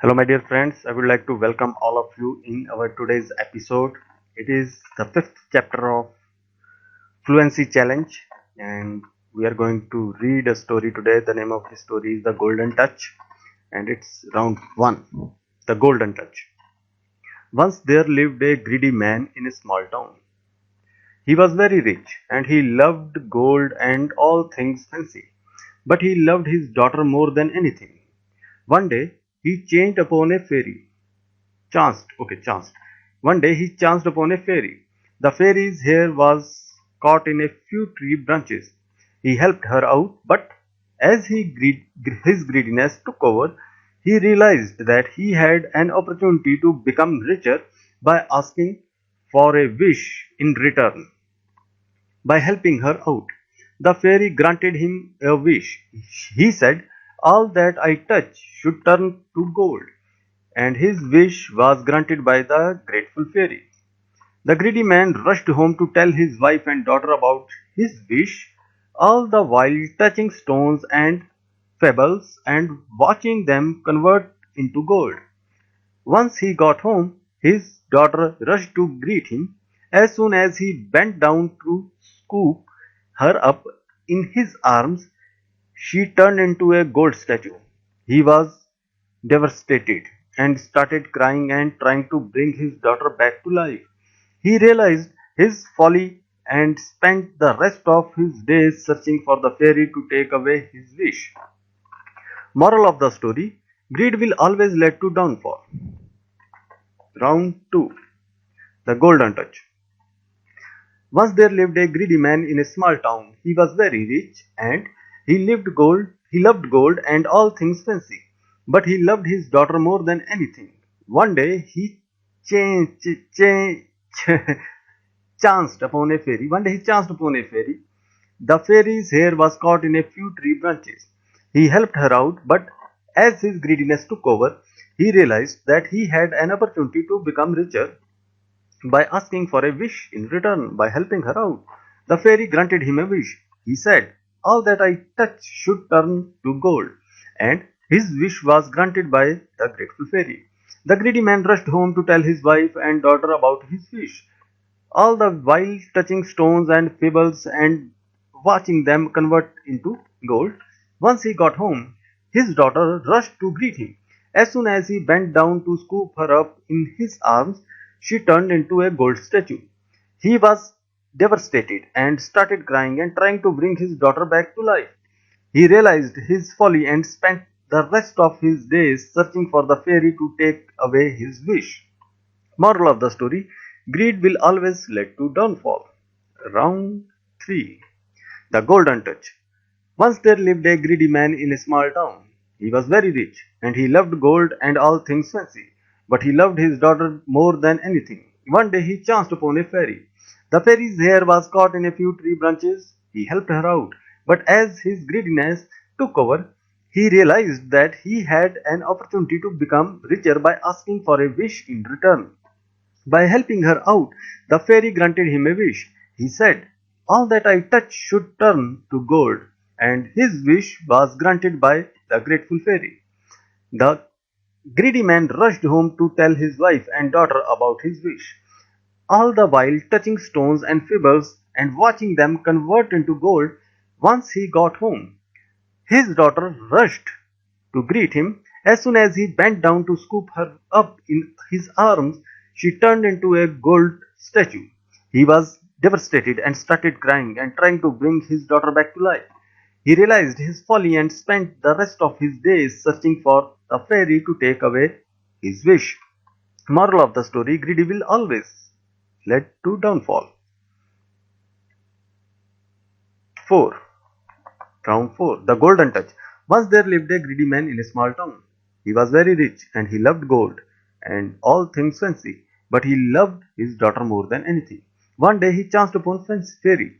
Hello, my dear friends. I would like to welcome all of you in our today's episode. It is the fifth chapter of Fluency Challenge, and we are going to read a story today. The name of the story is The Golden Touch, and it's round one. The Golden Touch. Once there lived a greedy man in a small town. He was very rich, and he loved gold and all things fancy. But he loved his daughter more than anything. One day, he chanced upon a fairy chanced. One day he chanced upon a fairy. The fairy's hair was caught in a few tree branches. He helped her out, but as his greediness took over, he realized that he had an opportunity to become richer by asking for a wish in return. By helping her out, the fairy granted him a wish. He said, "All that I touch should turn to gold," and his wish was granted by the grateful fairy. The greedy man rushed home to tell his wife and daughter about his wish, all the while touching stones and pebbles and watching them convert into gold. Once he got home, his daughter rushed to greet him. As soon as he bent down to scoop her up in his arms, she turned into a gold statue. He was devastated and started crying and trying to bring his daughter back to life. He realized his folly and spent the rest of his days searching for the fairy to take away his wish. Moral of the story: greed will always lead to downfall. Round 2. The Golden Touch. Once there lived a greedy man in a small town. He was very rich and he loved gold and all things fancy. But he loved his daughter more than anything. One day he cha- cha- cha- chanced upon a fairy. One day he chanced upon a fairy. The fairy's hair was caught in a few tree branches. He helped her out, but as his greediness took over, he realized that he had an opportunity to become richer by asking for a wish in return. By helping her out, the fairy granted him a wish. He said, "All that I touch should turn to gold," and his wish was granted by the grateful fairy. The greedy man rushed home to tell his wife and daughter about his wish, all the while touching stones and pebbles and watching them convert into gold. Once he got home, his daughter rushed to greet him. As soon as he bent down to scoop her up in his arms, she turned into a gold statue. He was devastated and started crying and trying to bring his daughter back to life. He realized his folly and spent the rest of his days searching for the fairy to take away his wish. Moral of the story: greed will always lead to downfall. Round 3. The Golden Touch. Once there lived a greedy man in a small town. He was very rich, and he loved gold and all things fancy. But he loved his daughter more than anything. One day he chanced upon a fairy. The fairy's hair was caught in a few tree branches. He helped her out, but as his greediness took over, he realized that he had an opportunity to become richer by asking for a wish in return. By helping her out, the fairy granted him a wish. He said, "All that I touch should turn to gold," and his wish was granted by the grateful fairy. The greedy man rushed home to tell his wife and daughter about his wish, all the while touching stones and pebbles and watching them convert into gold. Once he got home, his daughter rushed to greet him. As soon as he bent down to scoop her up in his arms, she turned into a gold statue. He was devastated and started crying and trying to bring his daughter back to life. He realized his folly and spent the rest of his days searching for a fairy to take away his wish. Moral of the story: greedy will always lead to downfall. 4. Round 4. The Golden Touch. Once there lived a greedy man in a small town. He was very rich and he loved gold and all things fancy, but he loved his daughter more than anything. One day he chanced upon a fairy.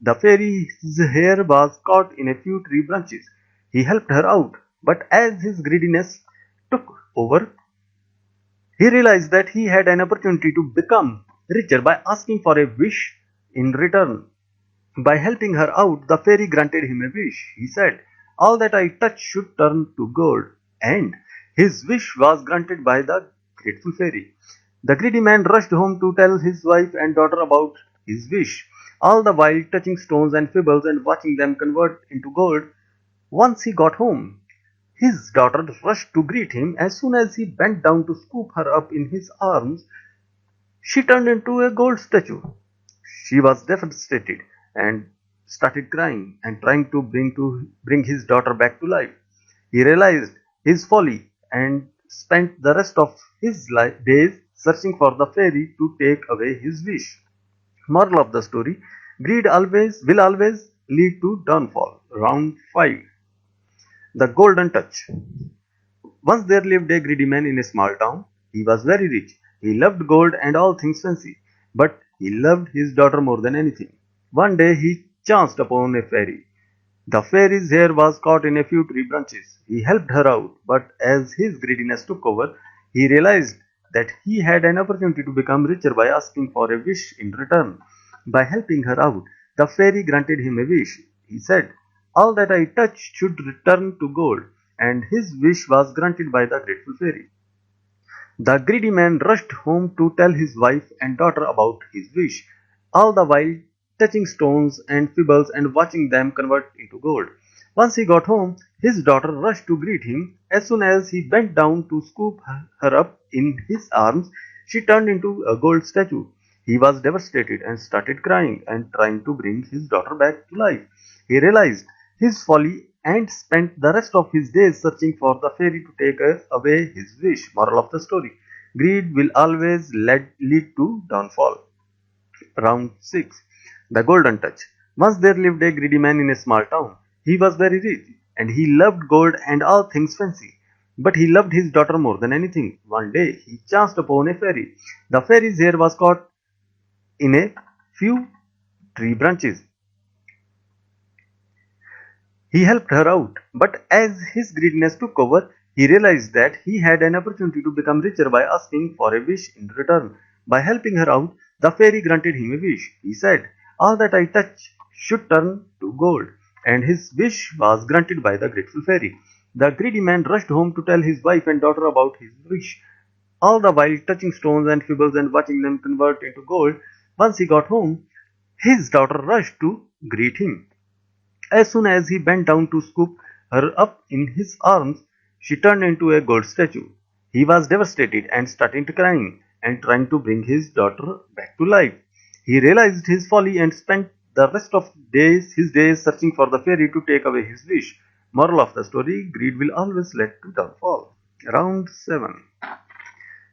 The fairy's hair was caught in a few tree branches. He helped her out, but as his greediness took over, he realized that he had an opportunity to become richer by asking for a wish in return. By helping her out, the fairy granted him a wish. He said, "All that I touch should turn to gold," and His wish was granted by the grateful fairy. The greedy man rushed home to tell his wife and daughter about his wish, all the while touching stones and pebbles and watching them convert into gold. Once he got home, his daughter rushed to greet him. As soon as he bent down to scoop her up in his arms, she turned into a gold statue. She was devastated and started crying and trying to bring his daughter back to life. He realized his folly and spent the rest of his days searching for the fairy to take away his wish. Moral of the story: greed always lead to downfall. Round 5. The Golden Touch. Once there lived a greedy man in a small town. He was very rich. He loved gold and all things fancy, but he loved his daughter more than anything. One day he chanced upon a fairy. The fairy's hair was caught in a few tree branches. He helped her out, but as his greediness took over, he realized that he had an opportunity to become richer by asking for a wish in return. By helping her out, the fairy granted him a wish. He said, "All that I touch should return to gold," and his wish was granted by the grateful fairy. The greedy man rushed home to tell his wife and daughter about his wish, all the while touching stones and pebbles and watching them convert into gold. Once he got home, his daughter rushed to greet him. As soon as he bent down to scoop her up in his arms, she turned into a gold statue. He was devastated and started crying and trying to bring his daughter back to life. He realized his folly and spent the rest of his days searching for the fairy to take away his wish. Moral of the story: greed will always lead to downfall. Round 6. The Golden Touch. Once there lived a greedy man in a small town. He was very rich, and he loved gold and all things fancy. But he loved his daughter more than anything. One day he chanced upon a fairy. The fairy's hair was caught in a few tree branches. He helped her out, but as his greediness took over, he realized that he had an opportunity to become richer by asking for a wish in return. By helping her out, the fairy granted him a wish. He said, "All that I touch should turn to gold," and his wish was granted by the grateful fairy. The greedy man rushed home to tell his wife and daughter about his wish, all the while touching stones and pebbles and watching them convert into gold. Once he got home, his daughter rushed to greet him. As soon as he bent down to scoop her up in his arms, she turned into a gold statue. He was devastated and started crying and trying to bring his daughter back to life. He realized his folly and spent the rest of his days searching for the fairy to take away his wish. Moral of the story: greed will always lead to downfall. Round 7.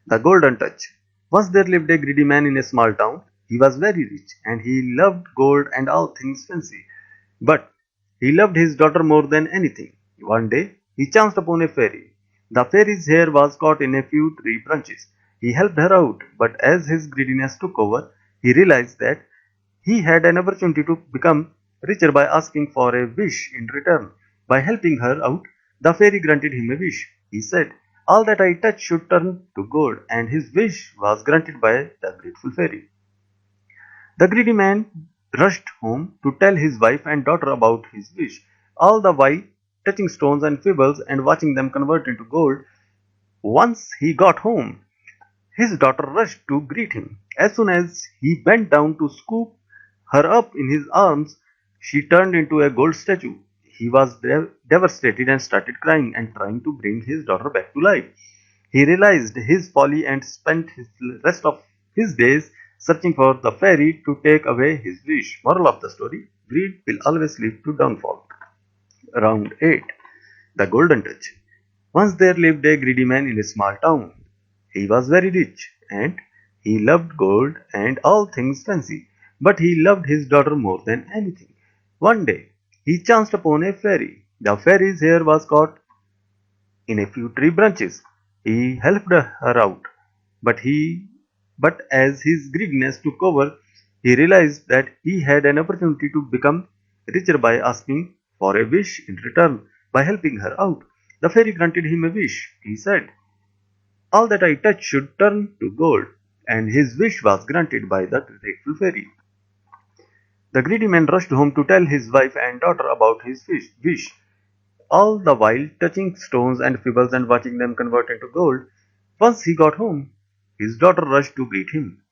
The Golden Touch. Once there lived a greedy man in a small town. He was very rich and he loved gold and all things fancy. But he loved his daughter more than anything. One day he chanced upon a fairy. The fairy's hair was caught in a few tree branches. He helped her out, but as his greediness took over, he realized that he had an opportunity to become richer by asking for a wish in return. By helping her out, the fairy granted him a wish. He said, "All that I touch should turn to gold," and his wish was granted by the grateful fairy. The greedy man rushed home to tell his wife and daughter about his wish, all the while touching stones and pebbles and watching them convert into gold. Once he got home, his daughter rushed to greet him. As soon as he bent down to scoop her up in his arms, she turned into a gold statue. He was devastated and started crying and trying to bring his daughter back to life. He realized his folly and spent the rest of his days searching for the fairy to take away his wish. Moral of the story: greed will always lead to downfall. Round 8. The Golden Touch. Once there lived a greedy man in a small town. He was very rich and he loved gold and all things fancy, but he loved his daughter more than anything. One day he chanced upon a fairy. The fairy's hair was caught in a few tree branches. He helped her out, but as his greediness took over, he realized that he had an opportunity to become richer by asking for a wish in return. By helping her out, the fairy granted him a wish. He said, "All that I touch should turn to gold," and his wish was granted by the grateful fairy. The greedy man rushed home to tell his wife and daughter about his wish, all the while touching stones and pebbles and watching them convert into gold. Once he got home, his daughter rushed to greet him.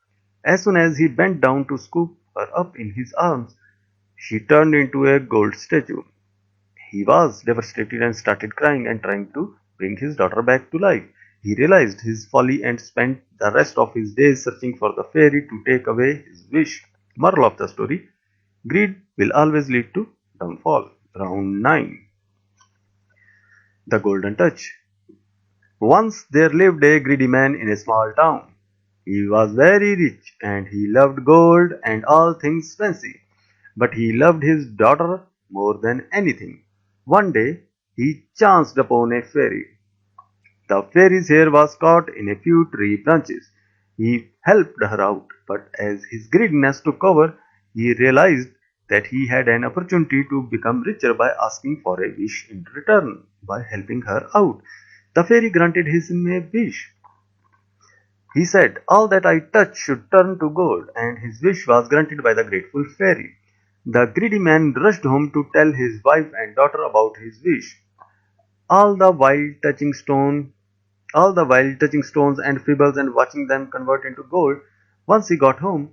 As soon as he bent down to scoop her up in his arms, she turned into a gold statue. He was devastated and started crying and trying to bring his daughter back to life. He realized his folly and spent the rest of his days searching for the fairy to take away his wish. Moral of the story: greed will always lead to downfall. Round 9. The Golden Touch. Once there lived a greedy man in a small town. He was very rich and he loved gold and all things fancy. But he loved his daughter more than anything. One day he chanced upon a fairy. The fairy's hair was caught in a few tree branches. He helped her out, but as his greediness took over, he realized that he had an opportunity to become richer by asking for a wish in return by helping her out. The fairy granted him a wish. He said, "All that I touch should turn to gold," and his wish was granted by the grateful fairy. The greedy man rushed home to tell his wife and daughter about his wish. All the while touching stone, all the while touching stones and pebbles and watching them convert into gold. Once he got home,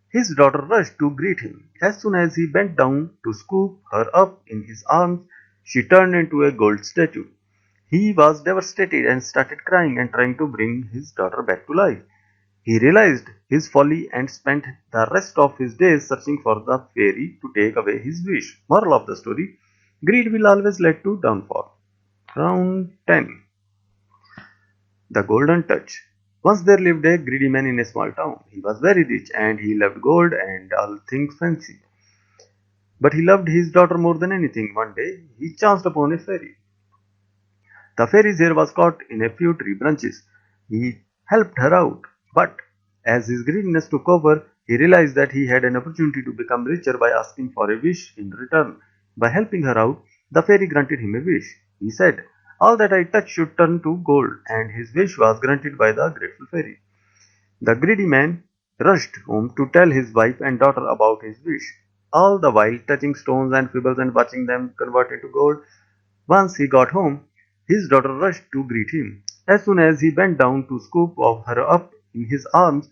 his daughter rushed to greet him. As soon as he bent down to scoop her up in his arms, she turned into a gold statue. He was devastated and started crying and trying to bring his daughter back to life. He realized his folly and spent the rest of his days searching for the fairy to take away his wish. Moral of the story: greed will always lead to downfall. Round 10. The Golden Touch. Once there lived a greedy man in a small town. He was very rich and he loved gold and all things fancy. But he loved his daughter more than anything. One day he chanced upon a fairy. The fairy's hair was caught in a few tree branches. He helped her out, but as his greediness took over, he realized that he had an opportunity to become richer by asking for a wish in return. By helping her out, the fairy granted him a wish. He said, "All that I touch should turn to gold," and his wish was granted by the grateful fairy. The greedy man rushed home to tell his wife and daughter about his wish, all the while touching stones and pebbles and watching them convert into gold. Once he got home, his daughter rushed to greet him. As soon as he bent down to scoop her up in his arms,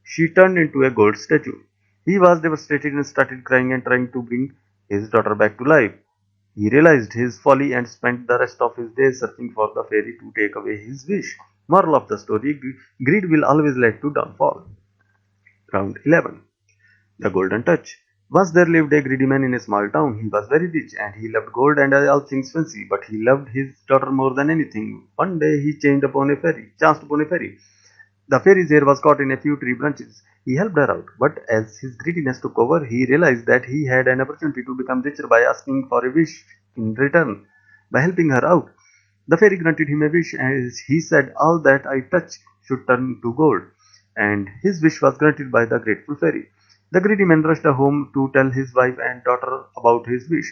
she turned into a gold statue. He was devastated and started crying and trying to bring his daughter back to life. He realized his folly and spent the rest of his days searching for the fairy to take away his wish. Moral of the story: greed will always lead to downfall. Round 11. The Golden Touch. Once there lived a greedy man in a small town. He was very rich and he loved gold and all things fancy, but he loved his daughter more than anything. One day he chanced upon a fairy. The fairy's hair was caught in a few tree branches. He helped her out, but as his greediness took over, he realized that he had an opportunity to become richer by asking for a wish in return. By helping her out, the fairy granted him a wish, as he said, "All that I touch should turn to gold," and his wish was granted by the grateful fairy. The greedy man rushed home to tell his wife and daughter about his wish,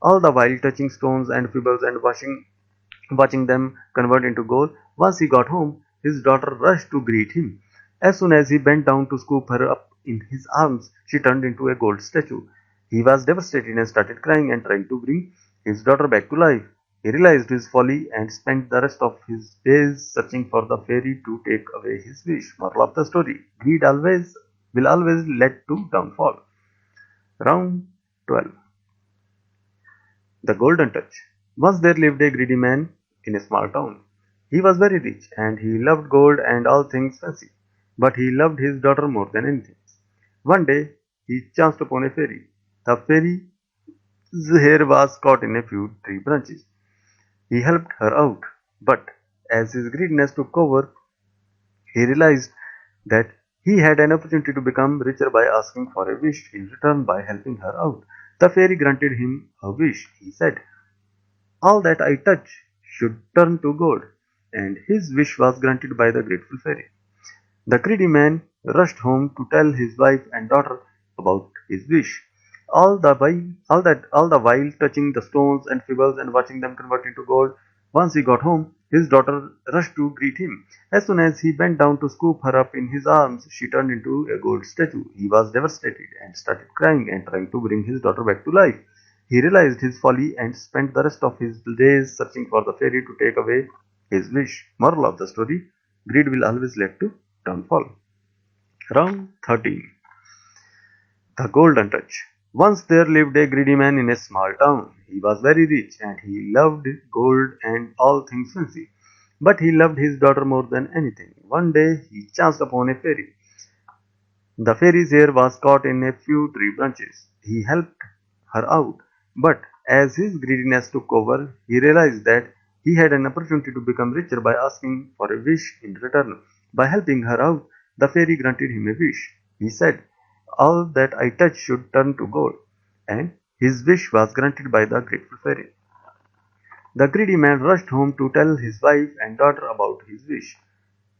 all the while touching stones and pebbles and watching them convert into gold. Once he got home, his daughter rushed to greet him. As soon as he bent down to scoop her up in his arms, she turned into a gold statue. He was devastated and started crying and trying to bring his daughter back to life. He realized his folly and spent the rest of his days searching for the fairy to take away his wish. Moral of the story: greed will always lead to downfall. Round 12. The Golden Touch. Once there lived a greedy man in a small town. He was very rich and he loved gold and all things fancy, but he loved his daughter more than anything. One day he chanced upon a fairy. The fairy's hair was caught in a few tree branches. He helped her out, but as his greediness took over, he realized that he had an opportunity to become richer by asking for a wish in return by helping her out. The fairy granted him a wish. He said, "All that I touch should turn to gold," and his wish was granted by the grateful fairy. The greedy man rushed home to tell his wife and daughter about his wish, all the while touching the stones and pebbles and watching them convert into gold. Once he got home, his daughter rushed to greet him. As soon as he bent down to scoop her up in his arms, she turned into a gold statue. He was devastated and started crying and trying to bring his daughter back to life. He realized his folly and spent the rest of his days searching for the fairy to take away his wish. Moral of the story: greed will always lead to downfall. Round 13. The Golden Touch. Once there lived a greedy man in a small town. He was very rich and he loved gold and all things fancy. But he loved his daughter more than anything. One day he chanced upon a fairy. The fairy's hair was caught in a few tree branches. He helped her out, but as his greediness took over, he realized that he had an opportunity to become richer by asking for a wish in return. By helping her out, the fairy granted him a wish. He said, "All that I touch should turn to gold," and his wish was granted by the grateful fairy. The greedy man rushed home to tell his wife and daughter about his wish,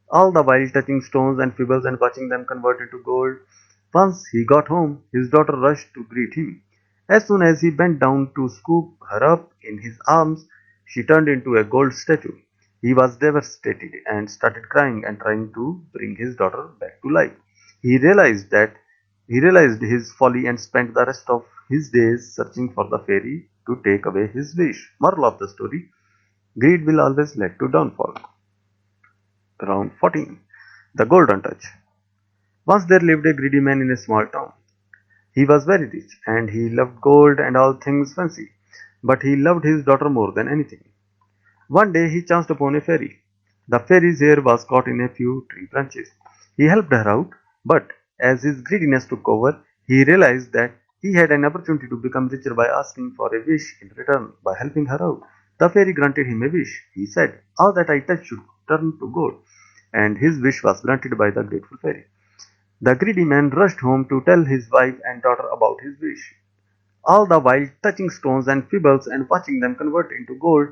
all the while touching stones and pebbles and watching them convert into gold. Once he got home, his daughter rushed to greet him. As soon as he bent down to scoop her up in his arms, she turned into a gold statue. He was devastated and started crying and trying to bring his daughter back to life. He realized that he realized his folly and spent the rest of his days searching for the fairy to take away his wish. Moral of the story: greed will always lead to downfall. Round 14. The Golden Touch. Once there lived a greedy man in a small town. He was very rich and he loved gold and all things fancy, but he loved his daughter more than anything. One day he chanced upon a fairy. The fairy's hair was caught in a few tree branches. He helped her out, but as his greediness took over, he realized that he had an opportunity to become richer by asking for a wish in return. By helping her out, the fairy granted him a wish. He said, "All that I touch should turn to gold," and his wish was granted by the grateful fairy. The greedy man rushed home to tell his wife and daughter about his wish, all the while touching stones and pebbles and watching them convert into gold.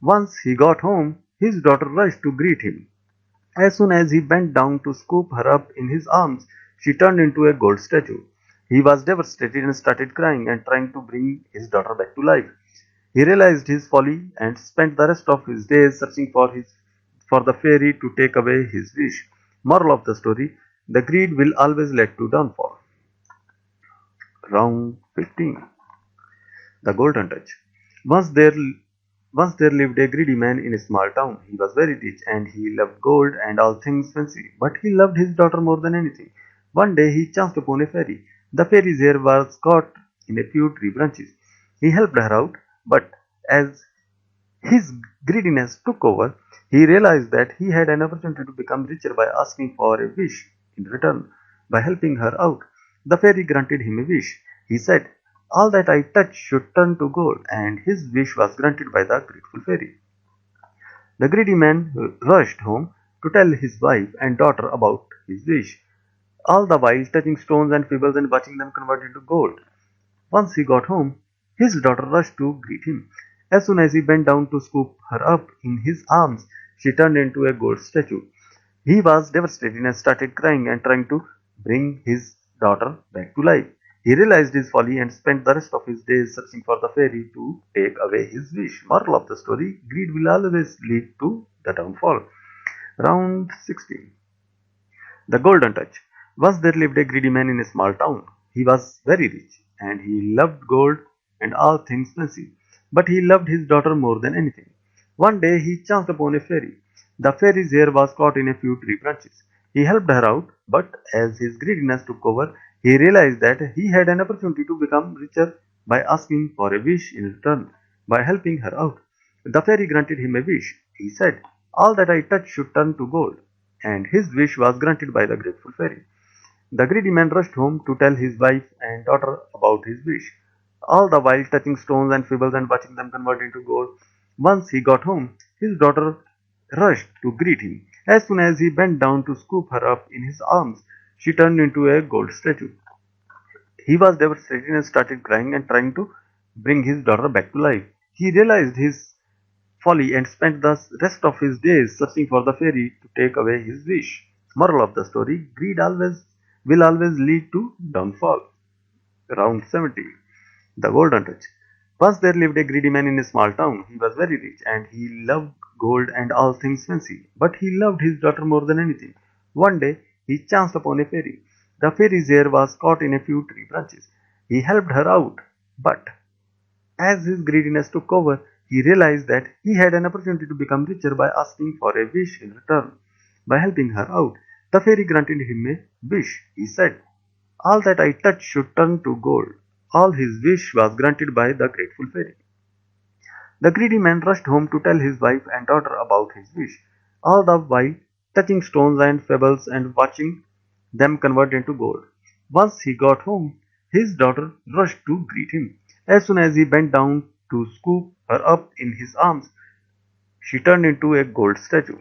Once he got home, his daughter rushed to greet him. As soon as he bent down to scoop her up in his arms, she turned into a gold statue. He was devastated and started crying and trying to bring his daughter back to life. He realized his folly and spent the rest of his days searching for the fairy to take away his wish. Moral of the story: the greed will always lead to downfall. Round 15. The Golden Touch. Once there, once there lived a greedy man in a small town. He was very rich and he loved gold and all things fancy, but he loved his daughter more than anything. One day he chanced upon a fairy. The fairy's hair was caught in a few tree branches. He helped her out, but as his greediness took over, he realized that he had an opportunity to become richer by asking for a wish in return. By helping her out, the fairy granted him a wish. He said, "All that I touch should turn to gold," and his wish was granted by the grateful fairy. The greedy man rushed home to tell his wife and daughter about his wish, all the while touching stones and pebbles and watching them convert into gold. Once he got home, his daughter rushed to greet him. As soon as he bent down to scoop her up in his arms, she turned into a gold statue. He was devastated and started crying and trying to bring his daughter back to life. He realized his folly and spent the rest of his days searching for the fairy to take away his wish. Moral of the story: greed will always lead to the downfall. Round 16. The Golden Touch. Once there lived a greedy man in a small town. He was very rich and he loved gold and all things fancy, but he loved his daughter more than anything. One day he chanced upon a fairy. The fairy's hair was caught in a few tree branches. He helped her out, but as his greediness took over, he realized that he had an opportunity to become richer by asking for a wish in return. By helping her out, the fairy granted him a wish. He said, "All that I touch should turn to gold," and his wish was granted by the grateful fairy. The greedy man rushed home to tell his wife and daughter about his wish, all the while touching stones and pebbles and watching them convert into gold. Once he got home, his daughter rushed to greet him. As soon as he bent down to scoop her up in his arms, she turned into a gold statue. He was devastated and started crying and trying to bring his daughter back to life. He realized his folly and spent the rest of his days searching for the fairy to take away his wish. Moral of the story: greed always will always lead to downfall. Round 17. The Golden Touch. Once there lived a greedy man in a small town. He was very rich and he loved gold and all things fancy, but he loved his daughter more than anything. One day he chanced upon a fairy. The fairy's hair was caught in a few tree branches. He helped her out, but As his greediness took over, he realized that he had an opportunity to become richer by asking for a wish in return. By helping her out, the fairy granted him a wish. He said, "All that I touch should turn to gold." All his wish was granted by the grateful fairy. The greedy man rushed home to tell his wife and daughter about his wish, all the while touching stones and pebbles and watching them convert into gold. Once he got home, his daughter rushed to greet him. As soon as he bent down to scoop her up in his arms, she turned into a gold statue.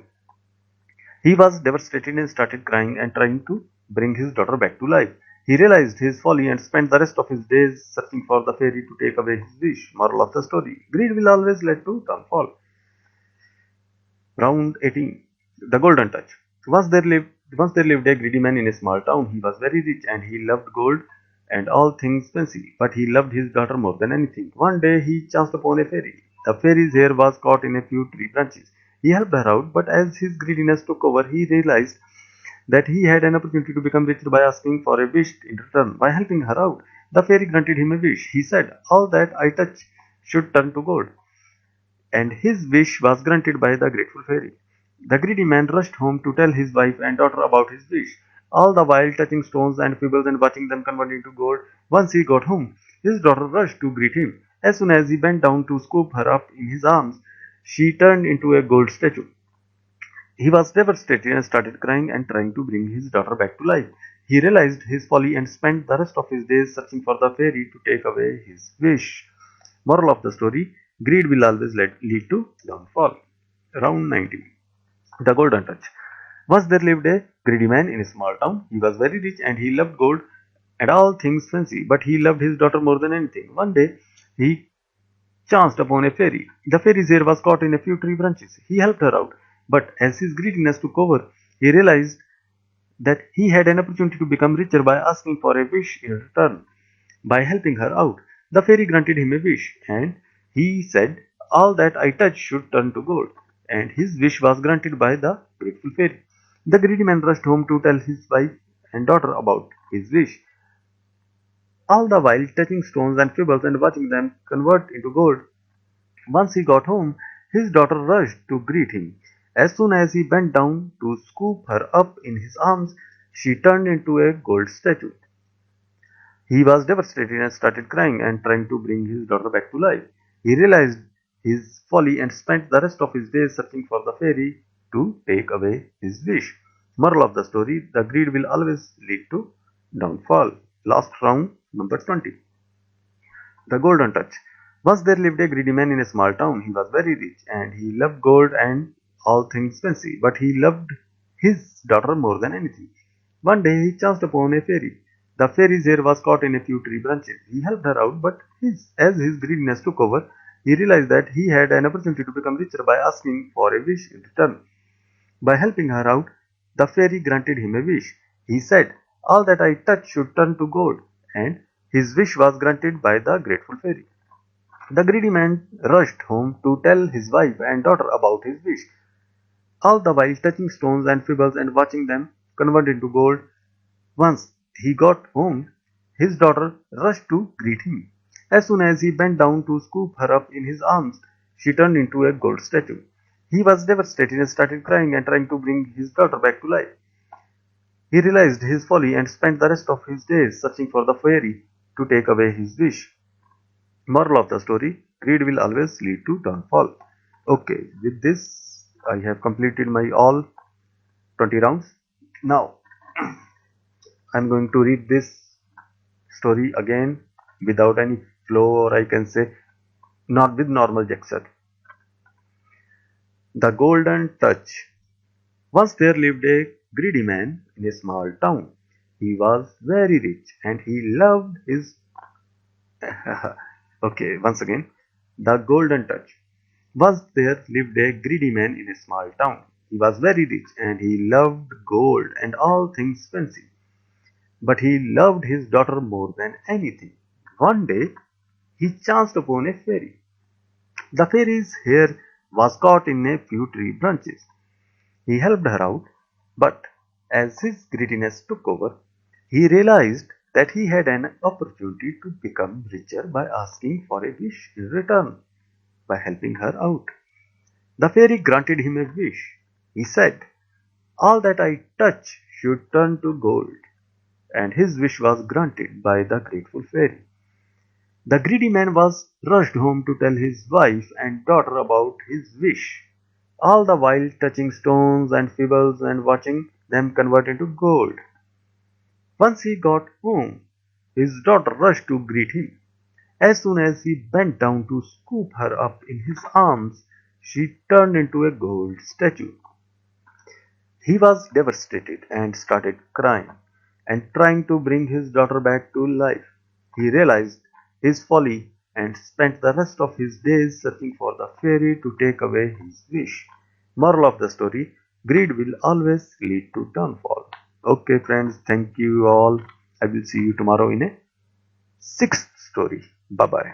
He was devastated and started crying and trying to bring his daughter back to life. He realized his folly and spent the rest of his days searching for the fairy to take away his wish. Moral of the story: greed will always lead to downfall. Round 18. The Golden Touch. Once there lived a greedy man in a small town. He was very rich and he loved gold and all things fancy, but he loved his daughter more than anything. One day he chanced upon a fairy. The fairy's hair was caught in a few tree branches. He helped her out, but as his greediness took over, he realized that he had an opportunity to become richer by asking for a wish in return. By helping her out, the fairy granted him a wish. He said, "All that I touch should turn to gold." And his wish was granted by the grateful fairy. The greedy man rushed home to tell his wife and daughter about his wish, all the while touching stones and pebbles and watching them convert into gold. Once he got home, his daughter rushed to greet him. As soon as he bent down to scoop her up in his arms, she turned into a gold statue. He was devastated and started crying and trying to bring his daughter back to life. He realized his folly and spent the rest of his days searching for the fairy to take away his wish. Moral of the story: greed will always lead to downfall. Round 19. The Golden Touch. Once there lived a greedy man in a small town. He was very rich and he loved gold and all things fancy, but he loved his daughter more than anything. One day he chanced upon a fairy. The fairy's hair was caught in a few tree branches. He helped her out, but as his greediness took over, he realized that he had an opportunity to become richer by asking for a wish in return. By helping her out, the fairy granted him a wish, and he said, "All that I touch should turn to gold." And his wish was granted by the grateful fairy. The greedy man rushed home to tell his wife and daughter about his wish, all the while touching stones and pebbles and watching them convert into gold. Once he got home, his daughter rushed to greet him. As soon as he bent down to scoop her up in his arms, she turned into a gold statue. He was devastated and started crying and trying to bring his daughter back to life. He realized his folly and spent the rest of his days searching for the fairy to take away his wish. Moral of the story: the greed will always lead to downfall. Last round, number 20. The Golden Touch. Once there lived a greedy man in a small town. He was very rich and he loved gold and all things fancy, but he loved his daughter more than anything. One day he chanced upon a fairy. The fairy's hair was caught in a few tree branches. He helped her out, but as his greediness took over, he realized that he had an opportunity to become richer by asking for a wish in return. By helping her out, the fairy granted him a wish. He said, "All that I touch should turn to gold," and his wish was granted by the grateful fairy. The greedy man rushed home to tell his wife and daughter about his wish, all the while touching stones and pebbles and watching them convert into gold. Once he got home, his daughter rushed to greet him. As soon as he bent down to scoop her up in his arms, she turned into a gold statue. He was devastated and started crying and trying to bring his daughter back to life. He realized his folly and spent the rest of his days searching for the fairy to take away his wish. Moral of the story: greed will always lead to downfall. Okay, with this I have completed my all 20 rounds. Now I'm going to read this story again without any flow, or I can say not with normal gesture. The Golden Touch. Once there lived a greedy man in a small town. He was very rich and he loved his. Okay, once again. The Golden Touch. Once there lived a greedy man in a small town. He was very rich and he loved gold and all things fancy, but he loved his daughter more than anything. One day he chanced upon a fairy. The fairy's hair was caught in a few tree branches. He helped her out, but as his greediness took over, he realized that he had an opportunity to become richer by asking for a wish in return by helping her out. The fairy granted him a wish. He said, "All that I touch should turn to gold," and his wish was granted by the grateful fairy. The greedy man was rushed home to tell his wife and daughter about his wish, all the while touching stones and pebbles and watching them convert into gold. Once he got home, his daughter rushed to greet him. As soon as he bent down to scoop her up in his arms, she turned into a gold statue. He was devastated and started crying and trying to bring his daughter back to life. He realized his folly and spent the rest of his days searching for the fairy to take away his wish. Moral of the story: greed will always lead to downfall. Okay, friends, thank you all. I will see you tomorrow in a sixth story. Bye bye.